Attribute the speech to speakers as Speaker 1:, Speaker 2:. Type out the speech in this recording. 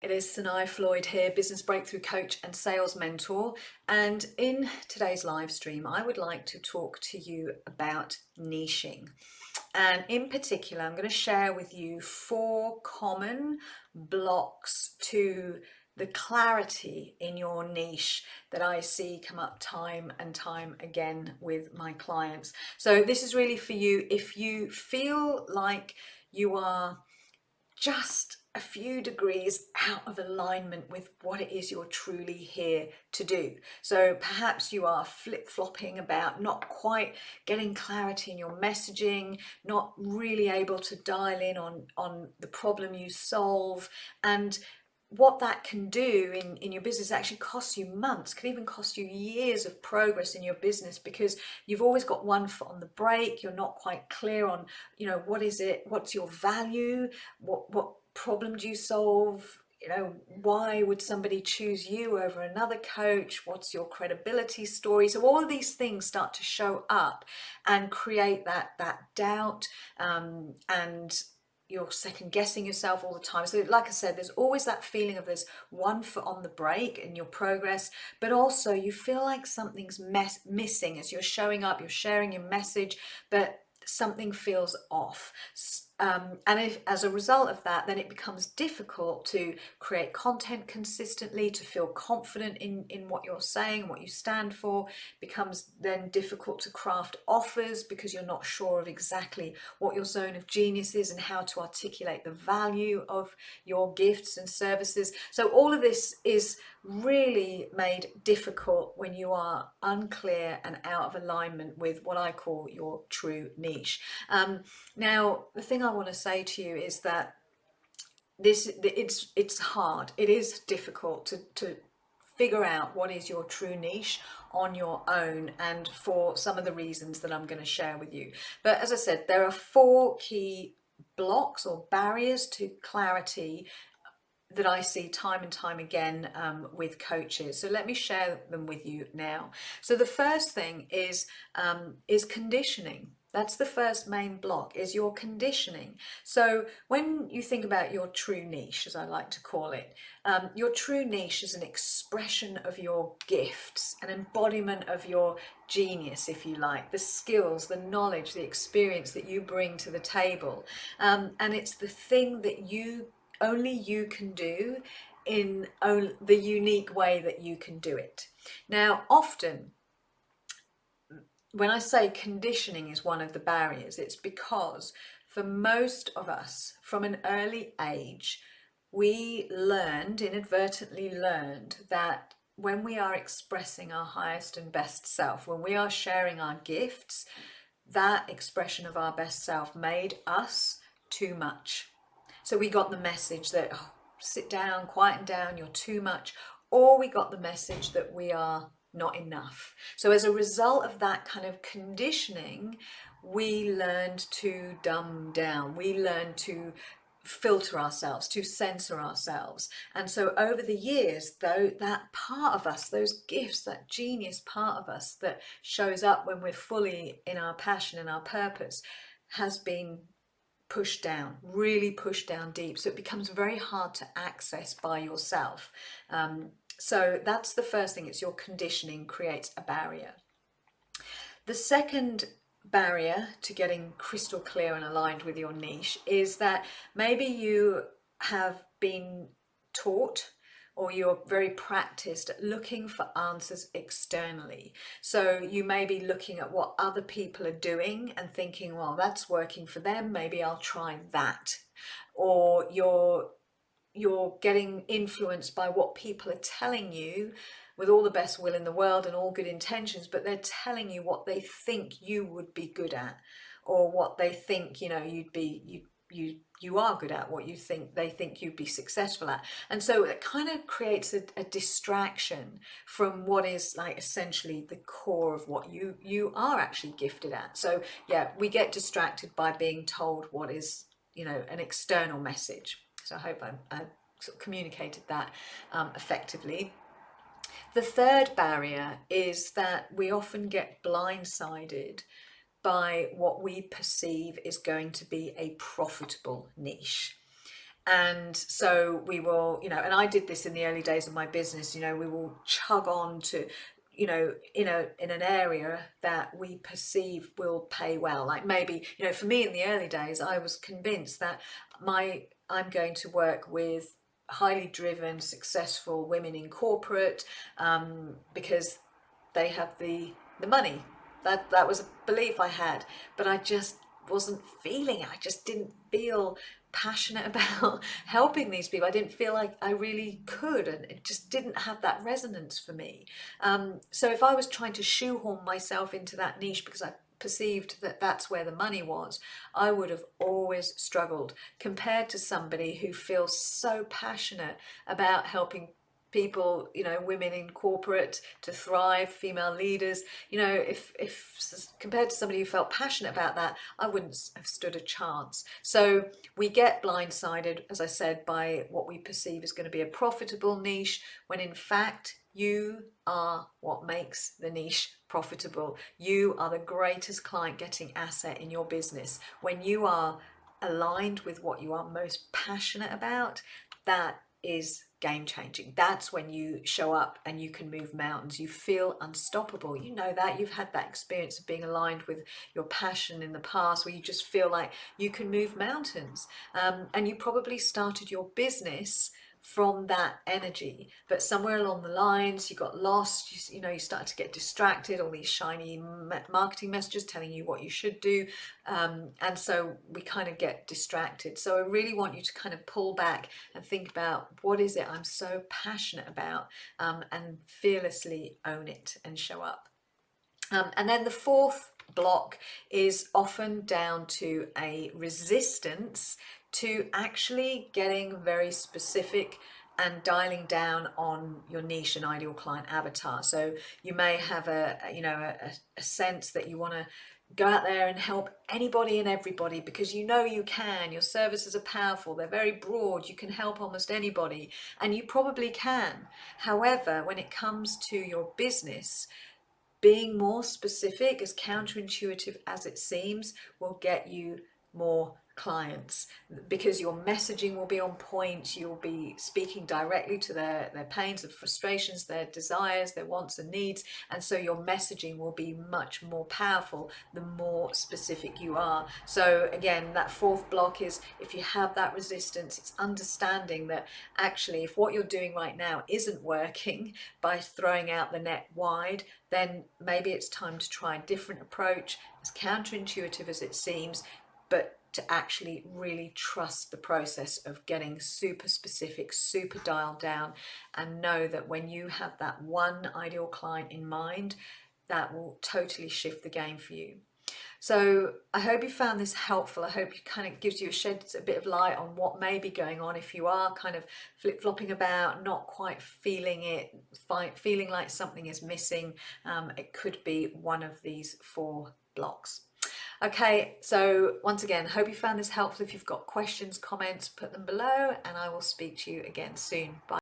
Speaker 1: It is Sanai Floyd here, business breakthrough coach and sales mentor. And in today's live stream, I would like to talk to you about niching. And in particular, I'm going to share with you 4 common blocks to the clarity in your niche that I see come up time and time again with my clients. So this is really for you if you feel like you are just a few degrees out of alignment with what it is you're truly here to do. So perhaps you are flip-flopping about not quite getting clarity in your messaging, not really able to dial in on the problem you solve, and what that can do in your business actually costs you months, could even cost you years of progress in your business, because you've always got one foot on the brake. You're not quite clear on, what is it, what's your value, what problem do you solve, why would somebody choose you over another coach, what's your credibility story. So all of these things start to show up and create that doubt, and you're second guessing yourself all the time. So like I said, there's always that feeling of there's one foot on the brake in your progress, but also you feel like something's missing as you're showing up, you're sharing your message, but something feels off. And as a result of that, then it becomes difficult to create content consistently, to feel confident in what you're saying, what you stand for. It becomes then difficult to craft offers because you're not sure of exactly what your zone of genius is and how to articulate the value of your gifts and services. So all of this is really made difficult when you are unclear and out of alignment with what I call your true niche. Now, the thing I want to say to you is that it's hard. It is difficult to figure out what is your true niche on your own, and for some of the reasons that I'm going to share with you. But as I said, there are 4 key blocks or barriers to clarity that I see time and time again with coaches. So let me share them with you now. So the first thing is conditioning. That's the first main block, is your conditioning. So when you think about your true niche, as I like to call it, your true niche is an expression of your gifts, an embodiment of your genius, if you like, the skills, the knowledge, the experience that you bring to the table. And it's the thing that only you can do in the unique way that you can do it. Now, often when I say conditioning is one of the barriers, it's because for most of us from an early age, we inadvertently learned that when we are expressing our highest and best self, when we are sharing our gifts, that expression of our best self made us too much. So we got the message that, oh, sit down, quieten down, you're too much, or we got the message that we are not enough. So as a result of that kind of conditioning, we learned to dumb down. We learned to filter ourselves, to censor ourselves. And so over the years, though, that part of us, those gifts, that genius part of us that shows up when we're fully in our passion and our purpose, has been pushed down, really pushed down deep. So it becomes very hard to access by yourself. So that's the first thing. It's your conditioning creates a barrier. The second barrier to getting crystal clear and aligned with your niche is that maybe you have been taught, or you're very practiced at looking for answers externally. So you may be looking at what other people are doing and thinking, well, that's working for them, maybe I'll try that. Or you're getting influenced by what people are telling you with all the best will in the world and all good intentions, but they're telling you what they think you would be good at, or what they think, you are good at, what they think you'd be successful at. And so it kind of creates a distraction from what is like essentially the core of what you are actually gifted at. So yeah, we get distracted by being told what is, an external message. So I hope I sort of communicated that effectively. The third barrier is that we often get blindsided by what we perceive is going to be a profitable niche. And so we will, you know, and I did this in the early days of my business, you know, we will chug on to, you know, in an area that we perceive will pay well. Like maybe, you know, for me in the early days, I was convinced that I'm going to work with highly driven, successful women in corporate, because they have the money. That was a belief I had, but I just wasn't feeling it. I just didn't feel passionate about helping these people. I didn't feel like I really could, and it just didn't have that resonance for me. So if I was trying to shoehorn myself into that niche because I perceived that that's where the money was, I would have always struggled compared to somebody who feels so passionate about helping people, you know, women in corporate to thrive, female leaders. You know, if compared to somebody who felt passionate about that, I wouldn't have stood a chance. So we get blindsided, as I said, by what we perceive is going to be a profitable niche, when in fact you are what makes the niche profitable. You are the greatest client getting asset in your business. When you are aligned with what you are most passionate about, that is game changing. That's when you show up and you can move mountains. You feel unstoppable. You know that. You've had that experience of being aligned with your passion in the past, where you just feel like you can move mountains. And you probably started your business from that energy, but somewhere along the lines you got lost. You know, you started to get distracted, all these shiny marketing messages telling you what you should do, and so we kind of get distracted. So I really want you to kind of pull back and think about, what is it I'm so passionate about, and fearlessly own it and show up. And then the fourth block is often down to a resistance to actually getting very specific and dialing down on your niche and ideal client avatar. So you may have a sense that you want to go out there and help anybody and everybody because you know you can. Your services are powerful, they're very broad, you can help almost anybody, and you probably can. However, when it comes to your business, being more specific, as counterintuitive as it seems, will get you more clients, because your messaging will be on point. You'll be speaking directly to their pains and frustrations, their desires, their wants and needs, and so your messaging will be much more powerful the more specific you are. So again, that fourth block is, if you have that resistance, it's understanding that actually if what you're doing right now isn't working by throwing out the net wide, then maybe it's time to try a different approach, as counterintuitive as it seems, but to actually really trust the process of getting super specific, super dialed down, and know that when you have that one ideal client in mind, that will totally shift the game for you. So I hope you found this helpful. I hope it kind of gives you sheds a bit of light on what may be going on if you are kind of flip-flopping about, not quite feeling it, feeling like something is missing. It could be one of these four blocks. Okay, so once again, hope you found this helpful. If you've got questions, comments, put them below, and I will speak to you again soon. Bye.